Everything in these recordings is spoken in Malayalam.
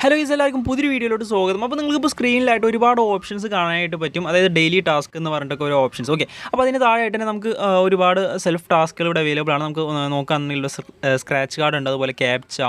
ഹലോ ഗൈസ്, എല്ലാവർക്കും പുതിയൊരു വീഡിയോയിലോട്ട് സ്വാഗതം. അപ്പോൾ നിങ്ങൾക്കിപ്പോൾ സ്ക്രീനിലായിട്ട് ഒരുപാട് ഓപ്ഷൻസ് കാണാനായിട്ട് പറ്റും. അതായത് ഡെയിലി ടാസ്ക് എന്ന് പറഞ്ഞിട്ടൊക്കെ ഒരു ഓപ്ഷൻസ്. ഓക്കെ, അപ്പോൾ അതിന് താഴെയായിട്ട് തന്നെ നമുക്ക് ഒരുപാട് സെൽഫ് ടാസ്കുകൾ ഇവിടെ അവൈലബിൾ ആണ്. നമുക്ക് നോക്കുകയാണെന്നുള്ള സ്ക്രാച്ച് കാർഡ് ഉണ്ട്, അതുപോലെ captcha,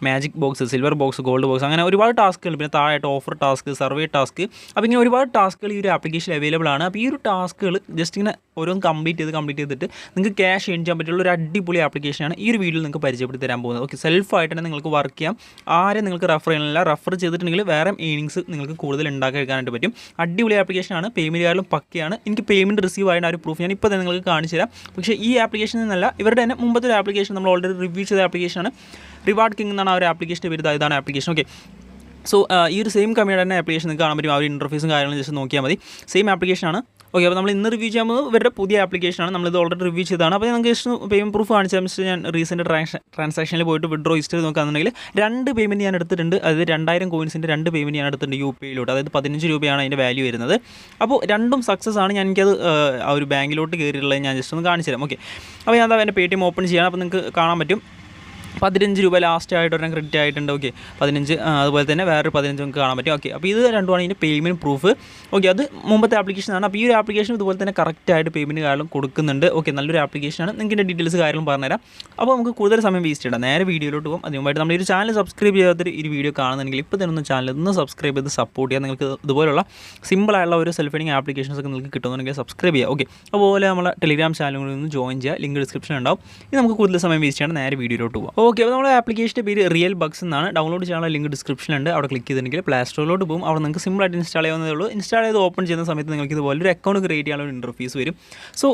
magic box, silver box, gold box, അങ്ങനെ ഒരുപാട് ടാസ്കുകൾ. പിന്നെ താഴെയായിട്ട് ഓഫർ ടാസ്ക്, സർവേ ടാസ്ക്. അപ്പോൾ ഇങ്ങനെ ഒരുപാട് ടാസ്കുകൾ ഈ ഒരു ആപ്ലിക്കേഷനിൽ അവൈലബിൾ ആണ്. അപ്പോൾ ഈ ഒരു ടാസ്കുകൾ ജസ്റ്റ് ഇങ്ങനെ ഓരോന്ന് കംപ്ലീറ്റ് ചെയ്തിട്ട് നിങ്ങൾക്ക് ക്യാഷ് ഏൺ ചെയ്യാൻ പറ്റുള്ള ഒരു അടിപൊളി ആപ്ലിക്കേഷനാണ് ഈ ഒരു വീഡിയോയിൽ നിങ്ങൾക്ക് പരിചയപ്പെടുത്തി തരാൻ പോകുന്നത്. ഓക്കെ, സെൽഫായിട്ട് തന്നെ നിങ്ങൾക്ക് വർക്ക് ചെയ്യാം. ആരും നിങ്ങൾക്ക് റെഫർ ചെയ്യണില്ല. റെഫർ ചെയ്തിട്ടുണ്ടെങ്കിൽ വേറെ ഏണിങ്സ് നിങ്ങൾക്ക് കൂടുതൽ ഉണ്ടാക്കിയെടുക്കാനായിട്ട് പറ്റും. അടിപൊളി ആപ്ലിക്കേഷനാണ്. പേയ്മെൻറ്റ് കാർഡിലും പക്കയാണ്. എനിക്ക് പേയ്മെൻറ്റ് റിസീവ് ആയ ഒരു പ്രൂഫ് ഞാൻ ഇപ്പോൾ തന്നെ നിങ്ങൾക്ക് കാണിച്ചു തരാം. പക്ഷേ ഈ ആപ്ലിക്കേഷനിൽ നിന്നല്ല, ഇവരുടെ തന്നെ മുമ്പത്തെ ഒരു ആപ്ലിക്കേഷൻ നമ്മൾ ഓൾറെഡി റിവ്യൂ ചെയ്ത ആപ്ലിക്കേഷനാണ്. റിവാർഡ് കിങ് എന്നാണ് ആ ഒരു ആപ്ലിക്കേഷൻ്റെ പേര്. ഇതാണ് ആപ്ലിക്കേഷൻ. ഓക്കെ, സോ ഈ ഒരു സെയിം കമ്പനിയുടെ തന്നെ ആപ്ലിക്കേഷൻ നിങ്ങൾക്ക് കാണാൻ പറ്റും. ആ ഒരു ഇൻ്റർഫേസും കാര്യങ്ങളും ജസ്റ്റ് നോക്കിയാൽ മതി. സെയിം ആപ്ലിക്കേഷനാണ്. ഓക്കെ, അപ്പോൾ നമ്മൾ ഇന്ന് റിവ്യൂ ചെയ്യാൻ പോകുന്നത് ഇവരുടെ പുതിയ ആപ്ലിക്കേഷനാണ്. നമ്മളിത് ഓൾറെഡി റിവ്യൂ ചെയ്തതാണ്. അപ്പോൾ നമുക്ക് ജസ്റ്റ് പേയ്മെൻറ്റ് പ്രൂഫ് കാണിച്ചാൽ ഞാൻ റീസെൻറ്റ് ട്രാൻസാക്ഷനിൽ പോയിട്ട് വിഡ്രോ ഹിസ്റ്ററി നോക്കുകയാണെന്നുണ്ടെങ്കിൽ 2 പേയ്മെൻറ്റ് ഞാൻ എടുത്തിട്ടുണ്ട്. അതായത് 2000 കോയിൻസിൻ്റെ 2 പേയ്മെൻറ്റ് ഞാൻ എടുത്തിട്ടുണ്ട് UPIയിലോട്ട്. അതായത് 15 രൂപയാണ് അതിൻ്റെ വാല്യൂ വരുന്നത്. അപ്പോൾ രണ്ടും സക്സസ് ആണ്. എനിക്കത് ആ ഒരു ബാങ്കിലോട്ട് കയറിയിട്ടുള്ളത് ഞാൻ ജസ്റ്റ് ഒന്ന് കാണിച്ചു തരാം. ഓക്കെ, അപ്പോൾ ഞാൻ എൻ്റെ പേടിഎം ഓപ്പൺ ചെയ്യണം. അപ്പോൾ നിങ്ങൾക്ക് കാണാൻ പറ്റും 15 രൂപ ലാസ്റ്റ് ആയിട്ട് ഒരെണ്ണം ക്രെഡിറ്റ് ആയിട്ടുണ്ട്. ഓക്കെ, 15, അതുപോലെ തന്നെ വേറൊരു 15 നമുക്ക് കാണാൻ പറ്റും. ഓക്കെ, അപ്പോൾ ഇത് രണ്ടുമാണ് ഇതിൻ്റെ പേയ്മെൻറ്റ് പ്രൂഫ്. ഓക്കെ, അത് മുമ്പത്തെ ആപ്ലിക്കേഷനാണ്. അപ്പോൾ ഈ ഒരു ആപ്ലിക്കേഷൻ ഇതുപോലെ തന്നെ കറക്റ്റായിട്ട് പേയ്മെൻറ്റ് കാര്യങ്ങളും കൊടുക്കുന്നുണ്ട്. ഓക്കെ, നല്ലൊരു ആപ്ലിക്കേഷനാണ്. നിങ്ങൾക്ക് ഇതിൻ്റെ ഡീറ്റെയിൽസ് കാര്യങ്ങളും പറഞ്ഞുതരാം. അപ്പോൾ നമുക്ക് കൂടുതൽ സമയം വേസ്റ്റ് ചെയ്യണം, നേരെ വീഡിയോയിലോട്ട് പോകും. അതിന് മുമ്പായിട്ട് നമ്മൾ ഈ ഒരു ചാനൽ സബ്സ്ക്രൈബ് ചെയ്യാത്തൊരു ഈ വീഡിയോ കാണുന്നുണ്ടെങ്കിൽ ഇപ്പോൾ തന്നെ ഒന്ന് ചാനൽ ഒന്ന് സബ്സ്ക്രൈബ് ചെയ്ത് സപ്പോർട്ട് ചെയ്യാം. നിങ്ങൾക്ക് ഇതുപോലുള്ള സിമ്പിളായുള്ള ഒരു സെൽഫ് ഏണിംഗ് ആപ്ലിക്കേഷൻസ് ഒക്കെ നിങ്ങൾക്ക് കിട്ടുന്നുണ്ടെങ്കിൽ സബ്സ്ക്രൈബ് ചെയ്യുക. ഓക്കെ, അതുപോലെ നമ്മളെ ടെലിഗ്രാം ചാനലുകളിൽ നിന്ന് ജോയിൻ ചെയ്യുക. ലിങ്ക് ഡിസ്ക്രിപ്ഷനിൽ ഉണ്ടാവും. ഇത് നമുക്ക് കൂടുതൽ സമയം വേസ്റ്റ് ചെയ്യണം, നേരെ വീഡിയോയിലോട്ട് പോകാം. ഓക്കെ, അപ്പോൾ നമ്മുടെ ആപ്ലിക്കേഷൻ്റെ പേര് റിയൽ ബഗ്സ് എന്നാണ്. ഡൗൺലോഡ് ചെയ്യാനുള്ള ലിങ്ക് ഡിസ്ക്രിപ്ഷനിലുണ്ട്. അവിടെ ക്ലിക്ക് ചെയ്തിട്ടുണ്ടെങ്കിൽ പ്ലേ സ്റ്റോറിലോട്ട് പോകും. അവിടെ നിങ്ങൾക്ക് സിമ്പിളായിട്ട് ഇൻസ്റ്റാൾ ചെയ്യാവുന്നതേ ഉള്ളൂ. ഇൻസ്റ്റാൾ ചെയ്ത് ഓപ്പൺ ചെയ്യുന്ന സമയത്ത് നിങ്ങൾക്ക് ഇതുപോലെ ഒരു അക്കൗണ്ട് ക്രിയേറ്റ് ചെയ്യാനുള്ള ഒരു ഇൻ്റർഫേസ് വരും. സോ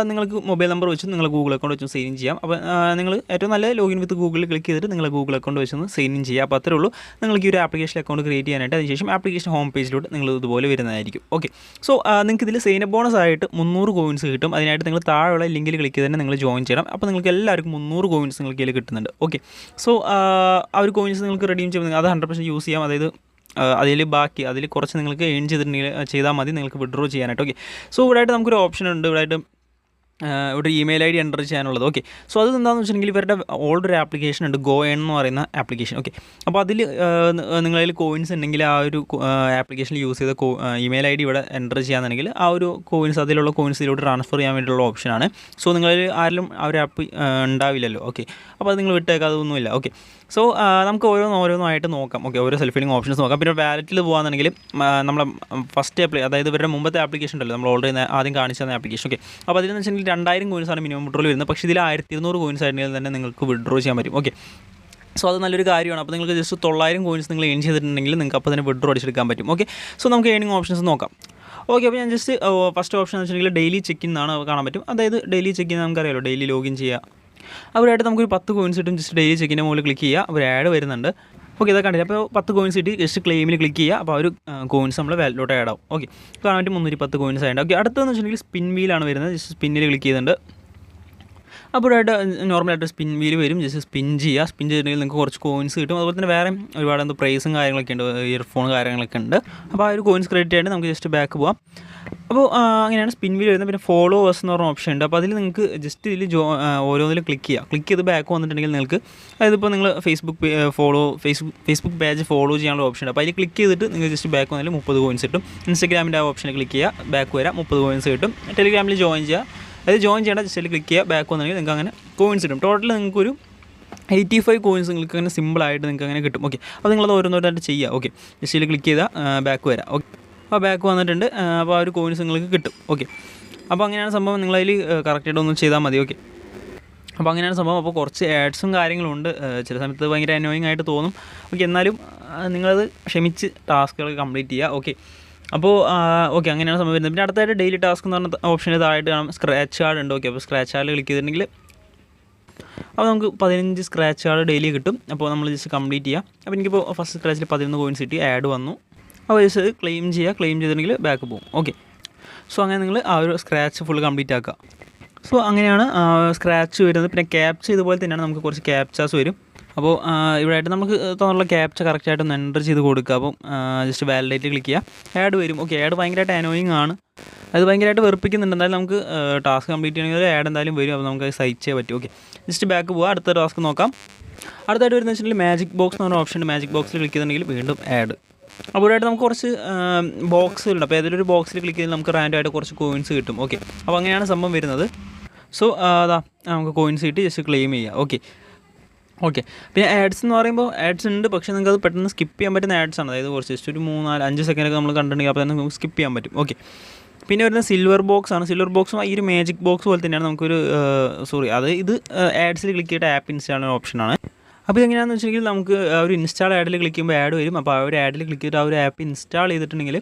നിങ്ങൾക്ക് മൊബൈൽ നമ്പർ വെച്ച് നിങ്ങൾ ഗൂഗിൾ അക്കൗണ്ട് വെച്ച് സൈൻ ഇൻ ചെയ്യാം. അപ്പോൾ നിങ്ങൾ ഏറ്റവും നല്ല ലോഗിൻ വിത്ത് ഗൂഗിളിൽ ക്ലിക്ക് ചെയ്തിട്ട് നിങ്ങൾ ഗൂഗിൾ അക്കൗണ്ട് വെച്ച് സൈൻ ഇൻ ചെയ്യുക. അപ്പോൾ അത്രേ ഉള്ളൂ. നിങ്ങൾക്ക് ഈ ഒരു ആപ്ലിക്കേഷൻ അക്കൗണ്ട് ക്രിയേറ്റ് ചെയ്യാനായിട്ട് അതിനുശേഷം ആപ്ലിക്കേഷൻ ഹോം പേജിലോട്ട് നിങ്ങൾ ഇതുപോലെ വരുന്നതായിരിക്കും. ഓക്കെ, സോ നിങ്ങൾക്ക് ഇതിൽ സൈൻ അപ്പ് ബോണസ് ആയിട്ട് 300 കോയിൻസ് കിട്ടും. അതിനായിട്ട് നിങ്ങൾ താഴെയുള്ള ലിങ്കിൽ ക്ലിക്ക് ചെയ്ത് തന്നെ നിങ്ങൾ ജോയിൻ ചെയ്യണം. അപ്പോൾ നിങ്ങൾക്ക് എല്ലാവർക്കും 300 കോയിൻസ് നിങ്ങൾക്ക് ഇതിൽ കിട്ടുന്നുണ്ട്. ഓക്കെ, സോ ആ ഒരു കോയിൻസ് നിങ്ങൾക്ക് റെഡീം ചെയ്യുമ്പോൾ അത് 100% യൂസ് ചെയ്യാം. അതായത് അതിൽ കുറച്ച് നിങ്ങൾക്ക് ഏൺ ചെയ്താൽ മതി നിങ്ങൾക്ക് വിഡ്രോ ചെയ്യാനായിട്ട്. ഓക്കെ, സോ ഇവിടെയായിട്ട് നമുക്കൊരു ഓപ്ഷൻ ഉണ്ട്. ഇവിടെ ഇമെയിൽ ID എൻ്റർ ചെയ്യാനുള്ളത്. ഓക്കെ, സോ അത് എന്താണെന്ന് വെച്ചിട്ടുണ്ടെങ്കിൽ ഇവരുടെ ഓൾഡൊരു ആപ്ലിക്കേഷൻ ഉണ്ട്, ഗോ ഏൺ എന്ന് പറയുന്ന ആപ്ലിക്കേഷൻ. ഓക്കെ, അപ്പോൾ അതിൽ നിങ്ങളതിൽ കോയിൻസ് ഉണ്ടെങ്കിൽ ആ ഒരു ആപ്ലിക്കേഷനിൽ യൂസ് ചെയ്ത ഇമെയിൽ ID ഇവിടെ എൻ്റർ ചെയ്യാന്നുണ്ടെങ്കിൽ ആ ഒരു കോയിൻസ് അതിലുള്ള കോയിൻസ് ഇതിലോട്ട് ട്രാൻസ്ഫർ ചെയ്യാൻ വേണ്ടിയിട്ടുള്ള ഓപ്ഷനാണ്. സോ നിങ്ങളിൽ ആരിലും ആ ഒരു ആപ്പ് ഉണ്ടാവില്ലല്ലോ. ഓക്കെ, അപ്പോൾ അത് നിങ്ങൾ വിട്ടേക്കാതൊന്നുമില്ല. ഓക്കെ, സോ നമുക്ക് ഓരോന്നായിട്ട് നോക്കാം. ഓക്കെ, ഓരോ സെൽഫ് ഏണിംഗ് ഓപ്ഷൻസ് നോക്കാം. പിന്നെ വാലറ്റിൽ പോകുകയാണെന്നുണ്ടെങ്കിൽ നമ്മളെ ഫസ്റ്റ് അതായത് ഇവരുടെ മുമ്പത്തെ ആപ്ലിക്കേഷൻ ഉണ്ടല്ലോ, നമ്മൾ ഓൾറെഡി ആദ്യം കാണിച്ച ആപ്ലിക്കേഷൻ. ഓക്കെ, അപ്പോൾ അതിലെന്ന് വെച്ചിട്ടുണ്ടെങ്കിൽ 2000 കോയിൻസാണ് മിനിമം വിഡ്രോയിൽ വരുന്നത്. പക്ഷേ ഇതിൽ 1200 കോയിൻസ് ആയിട്ടുണ്ടെങ്കിൽ തന്നെ നിങ്ങൾക്ക് വിഡ്രോ ചെയ്യാൻ പറ്റും. ഓക്കെ, സോ അത് നല്ലൊരു കാര്യമാണ്. അപ്പോൾ നിങ്ങൾക്ക് ജസ്റ്റ് 900 കോയിൻസ് നിങ്ങൾ ഏൺ ചെയ്തിട്ടുണ്ടെങ്കിൽ നിങ്ങൾക്ക് അപ്പോൾ തന്നെ വിഡ്രോ അടിച്ചെടുക്കാൻ പറ്റും. ഓക്കെ, സോ നമുക്ക് ഏണിംഗ് ഓപ്ഷൻസ് നോക്കാം. ഓക്കെ, അപ്പോൾ ഞാൻ ജസ്റ്റ് ഫസ്റ്റ് ഓപ്ഷൻ എന്ന് വെച്ചിട്ടുണ്ടെങ്കിൽ ഡെയിലി ചെക്ക് ഇൻ എന്നാണ് കാണാൻ പറ്റും. അതായത് ഡെയിലി ചെക്ക് ഇൻ നമുക്കറിയാലോ, ഡെയിലി ലോഗിൻ ചെയ്യുക. അവരായിട്ട് നമുക്കൊരു 10 കോയിൻസ് കിട്ടും. ജസ്റ്റ് ഡെയിലി ചെക്കിൻ്റെ മുകളിൽ ക്ലിക്ക് ചെയ്യുക. ഒരു ആഡ് വരുന്നുണ്ട്. ഓക്കെ, ഇതൊക്കെ കണ്ടില്ല. അപ്പോൾ 10 കോയിൻസ് കിട്ടി. ജസ്റ്റ് ക്ലെയിമിൽ ക്ലിക്ക് ചെയ്യുക. അപ്പോൾ ആ ഒരു കോയിൻസ് നമ്മൾ വാലറ്റിലോട്ട് ആഡ് ആവും. ഓക്കെ, കാണാൻ പറ്റും 310 കോയിൻസ് ആയിട്ട്. ഓക്കെ, അടുത്തതെന്ന് വെച്ചിട്ടുണ്ടെങ്കിൽ സ്പിൻ വീലാണ് വരുന്നത്. ജസ്റ്റ് സ്പിന്നിൽ ക്ലിക്ക് ചെയ്യുന്നുണ്ട്. അപ്പോൾ ഇവിടെ നോർമലായിട്ട് സ്പിൻ വീല് വരും. ജസ്റ്റ് സ്പിൻ ചെയ്യുക. സ്പിൻ ചെയ്തിട്ടുണ്ടെങ്കിൽ നിങ്ങൾക്ക് കുറച്ച് കോയിൻസ് കിട്ടും. അതുപോലെ തന്നെ വേറെ ഒരുപാട് പ്രൈസും കാര്യങ്ങളൊക്കെ ഉണ്ട്, ഇയർഫോൺ കാര്യങ്ങളൊക്കെ ഉണ്ട്. അപ്പോൾ ആ ഒരു കോയിൻസ് ക്രെഡിറ്റ് ആയിട്ട് നമുക്ക് ജസ്റ്റ് ബാക്ക് പോകാം. അപ്പോൾ അങ്ങനെയാണ് സ്പിൻ വീൽ വരുന്നത്. പിന്നെ ഫോളോവേഴ്സ് എന്ന് പറഞ്ഞ ഓപ്ഷൻ ഉണ്ട്. അപ്പോൾ അതിൽ നിങ്ങൾക്ക് ജസ്റ്റ് ഇതിൽ ഓരോന്നിലും ക്ലിക്ക് ചെയ്ത് ബാക്ക് വന്നിട്ടുണ്ടെങ്കിൽ നിങ്ങൾക്ക് അതായത് ഇപ്പോൾ നിങ്ങൾ ഫേസ്ബുക്ക് പേജ് ഫോളോ ചെയ്യാനുള്ള ഓപ്ഷൻ ഉണ്ട്. അപ്പോൾ അതിൽ ക്ലിക്ക് ചെയ്തിട്ട് നിങ്ങൾ ജസ്റ്റ് ബാക്ക് വന്നാൽ 30 കോയിൻസ് കിട്ടും. ഇൻസ്റ്റാഗ്രാമിൻ്റെ ആ ഓപ്ഷനിൽ ക്ലിക്ക് ചെയ്യുക, ബാക്ക് വരാം, 30 കോയിൻസ് കിട്ടും. ടെലിഗ്രാമിൽ ജോയിൻ ചെയ്യുക, അത് ജോയിൻ ചെയ്യേണ്ട ജസ്റ്റ് ക്ലിക്ക് ചെയ്യുക, ബാക്ക് വന്നെങ്കിൽ നിങ്ങൾക്ക് അങ്ങനെ കോയിൻസ് കിട്ടും. ടോട്ടൽ നിങ്ങൾക്കൊരു 85 കോയിൻസ് നിങ്ങൾക്ക് അങ്ങനെ സിമ്പിളായിട്ട് നിങ്ങൾക്ക് അങ്ങനെ കിട്ടും. ഓക്കെ, അപ്പോൾ നിങ്ങളത് ഓരോന്നോട്ടായിട്ട് ചെയ്യുക. ഓക്കെ, ജസ്റ്റ് ക്ലിക്ക് ചെയ്താൽ ബാക്ക് വരാം. ഓക്കെ, അപ്പോൾ ബാക്ക് വന്നിട്ടുണ്ട്. അപ്പോൾ ആ ഒരു കോയിൻസ് നിങ്ങൾക്ക് കിട്ടും. ഓക്കെ, അപ്പോൾ അങ്ങനെയാണ് സംഭവം. നിങ്ങളതിൽ കറക്റ്റായിട്ട് ഒന്ന് ചെയ്താൽ മതി. ഓക്കെ, അപ്പോൾ അങ്ങനെയാണ് സംഭവം. അപ്പോൾ കുറച്ച് ആഡ്സും കാര്യങ്ങളുണ്ട്. ചില സമയത്ത് ഭയങ്കര അനോയിങ് ആയിട്ട് തോന്നും. ഓക്കെ, എന്നാലും നിങ്ങളത് ക്ഷമിച്ച് ടാസ്കുകൾ കംപ്ലീറ്റ് ചെയ്യുക. ഓക്കെ, അപ്പോൾ ഓക്കെ, അങ്ങനെയാണ് സംഭവം വരുന്നത്. പിന്നെ അടുത്തായിട്ട് ഡെയിലി ടാസ്ക് എന്ന് പറഞ്ഞ ഓപ്ഷന് താഴായിട്ട് കാണാം സ്ക്രാച്ച് കാർഡ് ഉണ്ട്. ഓക്കെ, അപ്പോൾ സ്ക്രാച്ച് കാർഡിൽ ക്ലിക്ക് ചെയ്തിട്ടുണ്ടെങ്കിൽ അപ്പോൾ നമുക്ക് 15 സ്ക്രാച്ച് കാർഡ് ഡെയിലി കിട്ടും. അപ്പോൾ നമ്മൾ ജസ്റ്റ് കംപ്ലീറ്റ് ചെയ്യുക. അപ്പോൾ എനിക്കിപ്പോൾ ഫസ്റ്റ് സ്ക്രാച്ചിൽ 11 കോയിൻസ് കിട്ടി, ആഡ് വന്നു. അപ്പോൾ ജസ്റ്റ് ക്ലെയിം ചെയ്തിട്ടുണ്ടെങ്കിൽ ബാക്ക് പോകും. ഓക്കെ, സോ അങ്ങനെ നിങ്ങൾ ആ ഒരു സ്ക്രാച്ച് ഫുൾ കംപ്ലീറ്റ് ആക്കുക. സോ അങ്ങനെയാണ് സ്ക്രാച്ച് വരുന്നത്. പിന്നെ ക്യാപ്ച ഇതുപോലെ തന്നെയാണ്, നമുക്ക് കുറച്ച് ക്യാപ്ചാസ് വരും. അപ്പോൾ ഇവിടെയായിട്ട് നമുക്ക് തോന്നുന്നുള്ള ക്യാപ്ച കറക്റ്റായിട്ടൊന്ന് എൻ്റർ ചെയ്ത് കൊടുക്കുക. അപ്പം ജസ്റ്റ് വാലിഡേറ്റ് ക്ലിക്ക് ചെയ്യുക, ആഡ് വരും. ഓക്കെ, ആഡ് ഭയങ്കരമായിട്ട് അനോയിങ് ആണ്, അത് ഭയങ്കരമായിട്ട് വെറുപ്പിക്കുന്നുണ്ട്. എന്തായാലും നമുക്ക് ടാസ്ക് കംപ്ലീറ്റ് ചെയ്യണമെങ്കിൽ ആഡ് എന്തായാലും വരും. അപ്പോൾ നമുക്ക് അത് സഹിച്ചേ പറ്റും. ഓക്കെ, ജസ്റ്റ് ബാക്ക് പോവുക, അടുത്ത ടാസ്ക് നോക്കാം. അടുത്തായിട്ട് വരുന്നത് വെച്ചിട്ടുണ്ടെങ്കിൽ മാജിക് ബോക്സ് എന്ന് പറഞ്ഞ ഓപ്ഷൻ ഉണ്ട്. മാജിക് ബോക്സിൽ ക്ലിക്ക് ചെയ്തിട്ടുണ്ടെങ്കിൽ വീണ്ടും ആഡ്. അപ്പോൾ ഇവിടെയായിട്ട് നമുക്ക് കുറച്ച് ബോക്സുകളുണ്ട്. അപ്പോൾ ഏതൊരു ബോക്സിൽ ക്ലിക്ക് ചെയ്താൽ നമുക്ക് റാൻഡമായിട്ട് കുറച്ച് കോയിൻസ് കിട്ടും. ഓക്കെ, അപ്പോൾ അങ്ങനെയാണ് സംഭവം വരുന്നത്. സോ അതാ നമുക്ക് കോയിൻസ് കിട്ടി, ജസ്റ്റ് ക്ലെയിം ചെയ്യുക. ഓക്കെ. പിന്നെ ആഡ്സ് എന്ന് പറയുമ്പോൾ ആഡ്സ് ഉണ്ട്, പക്ഷേ നിങ്ങൾക്ക് അത് പെട്ടെന്ന് സ്കിപ്പ് ചെയ്യാൻ പറ്റുന്ന ആഡ്സ് ആണ്. അതായത് കുറച്ച് ജസ്റ്റ് ഒരു 3-4-5 സെക്കൻഡൊക്കെ നമ്മൾ കണ്ടിട്ടുണ്ടെങ്കിൽ അപ്പോൾ തന്നെ നമുക്ക് സ്കിപ്പ് ചെയ്യാൻ പറ്റും. ഓക്കെ. പിന്നെ വരുന്നത് സിൽവർ ബോക്സ് ആണ്. സിൽവർ ബോക്സും ഈ ഒരു മാജിക് ബോക്സ് പോലെ തന്നെയാണ്. നമുക്കൊരു ഇത് ആഡ്സിൽ ക്ലിക്ക് ചെയ്തിട്ട് ആപ്പ് ഇൻസ്റ്റാൾ ചെയ്യുന്ന ഓപ്ഷനാണ്. അപ്പോൾ ഇതെങ്ങനെയാണെന്ന് വെച്ചിട്ടുണ്ടെങ്കിൽ നമുക്ക് ആ ഒരു ഇൻസ്റ്റാൾ ആഡിൽ ക്ലിക്ക് ചെയ്യുമ്പോൾ ആഡ് വരും. അപ്പോൾ ആ ഒരു ആഡിൽ ക്ലിക്ക് ചെയ്തിട്ട് ആ ഒരു ആപ്പ് ഇൻസ്റ്റാൾ ചെയ്തിട്ടുണ്ടെങ്കിൽ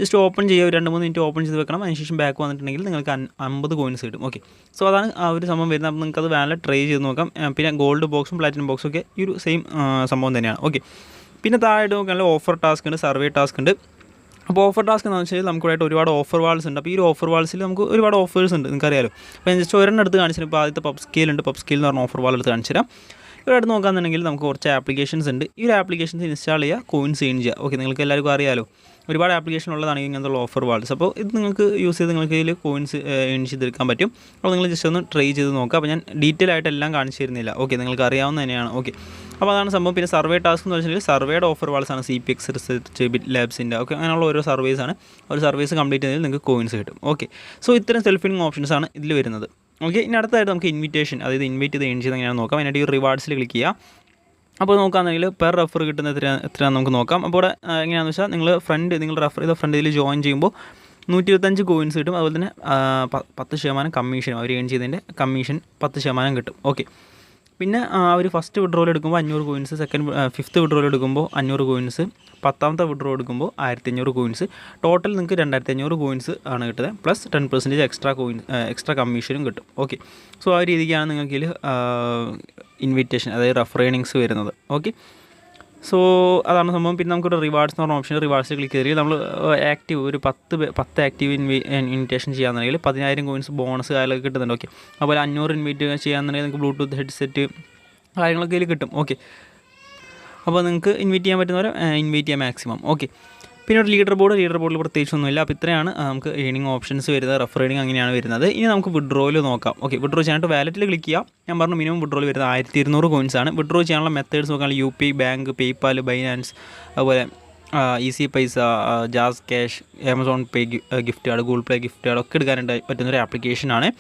ജസ്റ്റ് ഓപ്പൺ ചെയ്യുക, 2-3 മിനിറ്റ് ഓപ്പൺ ചെയ്ത് വെക്കണം. അതിനുശേഷം ബാക്ക് വന്നിട്ടുണ്ടെങ്കിൽ നിങ്ങൾക്ക് 50 കോയിൻസ് കിട്ടും. ഓക്കെ, സോ അതാണ് ആ ഒരു സംഭവം വരുന്നത്. അപ്പോൾ നിങ്ങൾക്ക് അത് വേറെ ട്രൈ ചെയ്ത് നോക്കാം. പിന്നെ ഗോൾഡ് ബോക്സും പ്ലാറ്റിനം ബോക്സും ഒക്കെ ഈ ഒരു സെയിം സംഭവം തന്നെയാണ്. ഓക്കെ, പിന്നെ താഴെ നോക്കുകയാണെങ്കിൽ ഓഫർ ടാസ്ക് ഉണ്ട്, സർവേ ടാസ്ക് ഉണ്ട്. അപ്പോൾ ഓഫർ ടാസ്ക് എന്ന് വെച്ചാൽ നമുക്കിവിടെ ഒരുപാട് ഓഫർ വാൾസ് ഉണ്ട്. അപ്പോൾ ഈ ഒരു ഓഫർ വാൾസിൽ നമുക്ക് ഒരുപാട് ഓഫേഴ്സ് ഉണ്ട്, നിങ്ങൾക്കറിയാലോ. അപ്പോൾ ഞാൻ ജസ്റ്റ് ഒരെണ്ണം എടുത്ത് കാണിച്ചു. ഇപ്പോൾ ആദ്യത്തെ പബ് സ്കെയിൽ ഉണ്ട്. പബ് സ്കെയിൽ എന്ന് പറഞ്ഞ ഓഫർ വാൾ എടുത്ത് കാണിച്ചു തരാം. ഇവിടെ അടുത്ത് നോക്കുകയാണെന്നുണ്ടെങ്കിൽ നമുക്ക് കുറച്ച് ആപ്ലിക്കേഷൻസ് ഉണ്ട്. ഈ ഒരു ആപ്ലിക്കേഷൻസ് ഇൻസ്റ്റാൾ ചെയ്യുക, കോയിൻസ് ഏൺ ചെയ്യുക. ഓക്കെ, നിങ്ങൾക്ക് എല്ലാവർക്കും അറിയാലോ, ഒരുപാട് ആപ്ലിക്കേഷൻ ഉള്ളതാണ് ഇങ്ങനത്തെ ഓഫർ വാൾസ്. അപ്പോൾ ഇത് നിങ്ങൾക്ക് യൂസ് ചെയ്ത് നിങ്ങൾക്ക് ഇതിൽ കോയിൻസ് ഏൺ ചെയ്തെടുക്കാൻ പറ്റും. അപ്പോൾ നിങ്ങൾ ജസ്റ്റ് ഒന്ന് ട്രൈ ചെയ്ത് നോക്കുക. അപ്പോൾ ഞാൻ ഡീറ്റെയിൽ ആയിട്ട് എല്ലാം കാണിച്ചു തരുന്നില്ല. ഓക്കെ, നിങ്ങൾക്ക് അറിയാവുന്ന തന്നെയാണ്. ഓക്കെ, അപ്പോൾ അതാണ് സംഭവം. പിന്നെ സർവേ ടാസ്ക് എന്ന് വെച്ചിട്ടുണ്ടെങ്കിൽ സർവേയുടെ ഓഫർ വാൾസാണ്. CPX റിസർച്ച്, ബിറ്റ് ലാബ്സിൻ്റെ ഒക്കെ അങ്ങനെയുള്ള ഓരോ സർവീസാണ്. ഒരു സർവീസ് കംപ്ലീറ്റ് ചെയ്തതിൽ നിങ്ങൾക്ക് കോയിൻസ് കിട്ടും. ഓക്കെ, സോ ഇത്തരം സെൽഫ് ഏണിംഗ് ഓപ്ഷൻസാണ് ഇതിൽ വരുന്നത്. ഓക്കെ, ഇനി അടുത്തായിട്ട് നമുക്ക് ഇൻവിറ്റേഷൻ, അതായത് ഇൻവൈറ്റ് ചെയ്ത് ഏൺ ചെയ്ത് എങ്ങനെയാണെന്ന് നോക്കാം. അതിനായിട്ട് ഈ റിവാർഡ്സിൽ ക്ലിക്ക് ചെയ്യുക. അപ്പോൾ നോക്കുകയാണെങ്കിൽ പെർ റെഫർ കിട്ടുന്ന എത്രയാണെന്ന് നമുക്ക് നോക്കാം. അപ്പോൾ ഇവിടെ എങ്ങനെയാണെന്ന് വെച്ചാൽ നിങ്ങൾ റെഫർ ചെയ്ത ഫ്രണ്ട് ഇതിൽ ജോയിൻ ചെയ്യുമ്പോൾ 125 കോയിൻസ് കിട്ടും. അതുപോലെ തന്നെ 10% കമ്മീഷൻ, അവർ ഏൺ ചെയ്തതിൻ്റെ കമ്മീഷൻ 10% കിട്ടും. ഓക്കെ, പിന്നെ അവർ ഫസ്റ്റ് വിഡ്രോയിൽ എടുക്കുമ്പോൾ 500 കോയിൻസ്, ഫിഫ്ത്ത് വിഡ്രോയിൽ എടുക്കുമ്പോൾ 500 കോയിൻസ്, 10ാമത്തെ വിഡ്രോ എടുക്കുമ്പോൾ 1500 കോയിൻസ്. ടോട്ടൽ നിങ്ങൾക്ക് 2500 കോയിൻസ് ആണ് കിട്ടുന്നത്. പ്ലസ് 10% എക്സ്ട്രാ കമ്മീഷനും കിട്ടും. ഓക്കെ, സോ ആ രീതിക്കാണ് നിങ്ങൾക്ക് ഇതിൽ ഇൻവിറ്റേഷൻ, അതായത് റെഫർ ഏണിങ്സ് വരുന്നത്. ഓക്കെ, സോ അതാണ് സംഭവം. പിന്നെ നമുക്കൊരു റിവാർഡ്സ് എന്ന് പറഞ്ഞ ഓപ്ഷൻ, റിവാർഡ്സിൽ ക്ലിക്ക് ചെയ്ത് നമ്മൾ ആക്റ്റീവ് ഒരു 10 ആക്റ്റീവ് ഇൻവിറ്റേഷൻ ചെയ്യാന്നുണ്ടെങ്കിൽ 10,000 കോയിൻസ് ബോണസ് കാര്യങ്ങളൊക്കെ കിട്ടുന്നുണ്ട്. ഓക്കെ, അതുപോലെ 500 ഇൻവൈറ്റ് ചെയ്യാന്നുണ്ടെങ്കിൽ നിങ്ങൾക്ക് ബ്ലൂടൂത്ത് ഹെഡ്സെറ്റ് കാര്യങ്ങളൊക്കെ ഇതിൽ കിട്ടും. ഓക്കെ, അപ്പോൾ നിങ്ങൾക്ക് ഇൻവൈറ്റ് ചെയ്യാൻ പറ്റുന്നവരെ ഇൻവൈറ്റ് ചെയ്യാം മാക്സിമം. ഓക്കെ, പിന്നെ ഒരു ലീഡർ ബോർഡിൽ പ്രത്യേകിച്ചൊന്നുമില്ല. അപ്പോൾ ഇത്രയാണ് നമുക്ക് ഏണിംഗ് ഓപ്ഷൻസ് വരുന്നത്. റെഫർ ഏണിംഗ് അങ്ങനെയാണ് വരുന്നത്. ഇനി നമുക്ക് വിഡ്രോയിൽ നോക്കാം. ഓക്കെ, വിഡ്രോ ചെയ്യാനായിട്ട് വാലറ്റിൽ ക്ലിക്ക് ചെയ്യാം. ഞാൻ പറഞ്ഞു മിനിമം വിഡ്രോയിൽ വരുന്നത് 1200 കോയിൻസ് ആണ്. വിഡ്രോ ചെയ്യാനുള്ള മെത്തേഡ്സ് നോക്കുകയാണെങ്കിൽ UPI, ബാങ്ക്, പേയ്പാൽ, ബൈനാൻസ്, അതുപോലെ ഈസി പൈസ, ജാസ് ക്യാഷ്, ആമസോൺ പേ ഗിഫ്റ്റ് കാർഡ്, ഗൂഗിൾ പേ ഗിഫ്റ്റ് കാർഡ് ഒക്കെ എടുക്കാനായിട്ട് പറ്റുന്നൊരു ആപ്ലിക്കേഷനാണ്.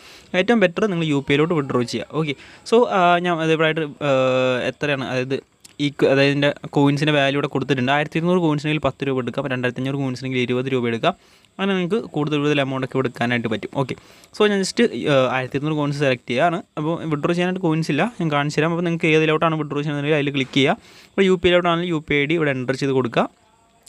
ഏറ്റവും ബെറ്റർ നിങ്ങൾ UPIയിലോട്ട് വിഡ്രോ ചെയ്യുക. ഓക്കെ, സോ ഞാൻ അതേപോലെയായിട്ട് എത്രയാണ്, അതായത് അതായത് ഇതിൻ്റെ കോയിൻസിൻ്റെ വാല്യൂ ഇവിടെ കൊടുത്തിട്ടുണ്ട്. 1200 കോയിൻസിനെങ്കിൽ 10 രൂപ എടുക്കാം, 2500 കോയിൻസിനെങ്കിൽ 20 രൂപ എടുക്കാം. അങ്ങനെ നിങ്ങൾക്ക് കൂടുതൽ എമൗണ്ടൊക്കെ എടുക്കാനായിട്ട് പറ്റും. ഓക്കെ, സോ ഞാൻ ജസ്റ്റ് 1200 കോയിൻസ് സെലക്ട് ചെയ്യുകയാണ്. അപ്പോൾ വിഡ്രോ ചെയ്യാനായിട്ട് കോയിൻസ് ഇല്ല, ഞാൻ കാണിച്ചു തരാം. അപ്പോൾ നിങ്ങൾക്ക് ഏതിലോട്ടാണ് വിഡ്രോ ചെയ്യുന്നതെങ്കിൽ അതിൽ ക്ലിക്ക് ചെയ്യുക. അപ്പോൾ UPIയിലോട്ടാണെങ്കിൽ UPI ID ഇവിടെ എൻ്റർ ചെയ്ത് കൊടുക്കുക.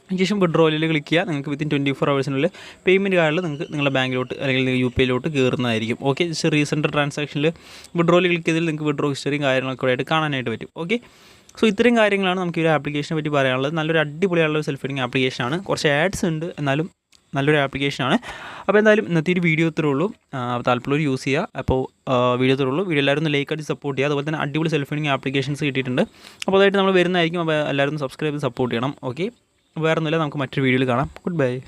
അതിനുശേഷം വിഡ്രോയിൽ ക്ലിക്ക് ചെയ്യുക. നിങ്ങൾക്ക് വിത്തിൻ 24 ഹവേഴ്സിനുള്ളിൽ പേയ്മെൻറ്റ് കാർഡിൽ നിങ്ങൾക്ക് നിങ്ങളുടെ ബാങ്കിലോട്ട് അല്ലെങ്കിൽ UPIയിലോട്ട് കയറുന്നതായിരിക്കും. ഓക്കെ, ജസ്റ്റ് റീസെൻറ്റ് ട്രാൻസാക്ഷനിൽ വിഡ്രോയിൽ ക്ലിക്ക് ചെയ്താൽ നിങ്ങൾക്ക് വിഡ്രോ ഹിസ്റ്ററിയും കാര്യങ്ങളൊക്കെ ആയിട്ട് കാണാനായിട്ട് പറ്റും. ഓക്കെ, സോ ഇത്രയും കാര്യങ്ങളാണ് നമുക്ക് ഈ ഒരു ആപ്ലിക്കേഷനെ പറ്റി പറയാനുള്ളത്. നല്ലൊരു അടിപൊളിയായുള്ള സെൽഫ് ഏണിംഗ് ആപ്ലിക്കേഷനാണ്. കുറച്ച് ആഡ്സ് ഉണ്ട്, എന്നാലും നല്ലൊരു ആപ്ലിക്കേഷനാണ്. അപ്പോൾ എന്തായാലും ഇന്നത്തെ ഒരു വീഡിയോ ഇത്രേ ഉള്ളൂ. താല്പര്യമുള്ളവർ യൂസ് ചെയ്യുക. അപ്പോൾ വീഡിയോ ഇത്രേ ഉള്ളൂ. വീഡിയോ എല്ലാവരും ഒന്ന് ലൈക്ക് അടിച്ച് സപ്പോർട്ട് ചെയ്യുക. അതുപോലെ തന്നെ അടിപൊളി സെൽഫ് ഏണിംഗ് ആപ്ലിക്കേഷൻസ് കിട്ടിയിട്ടുണ്ട്. അപ്പോൾ അതായിട്ട് നമ്മൾ വരുന്നതായിരിക്കും. അപ്പോൾ എല്ലാവരും സബ്സ്ക്രൈബ് ചെയ്ത് സപ്പോർട്ട് ചെയ്യണം. ഓക്കെ, വേറെ ഒന്നുമില്ല, നമുക്ക് മറ്റൊരു വീഡിയോയിൽ കാണാം. Good bye.